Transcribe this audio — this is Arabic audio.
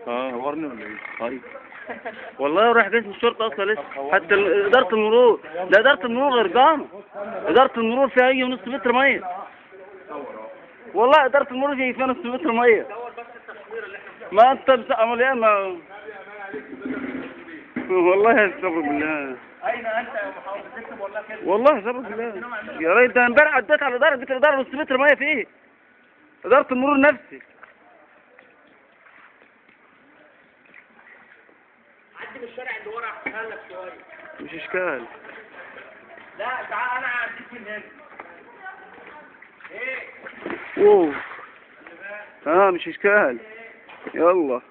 هورني ولا ايه؟ طيب. والله رايح جيش الشرطة اصلا لسه، حتى ادارة المرور، ده ادارة المرور غرقانة. ادارة المرور فيها يجي نص متر مية. والله ادارة المرور فيها نص متر مية. ما انت امال ايه ما. والله استغفر بالله. اين انت يا محافظ؟ تكتب ولا كده؟ والله استغفر بالله. يا ريت ده امبارح عديت على ادارة، جيت الادارة نص متر مية فيه. ادارة المرور نفسي. عدي من الشارع اللي ورا احسن لك شويه. مش اشكال. لا تعال انا هعديك من هنا. ايه؟ اوه. مش اشكال. يلا.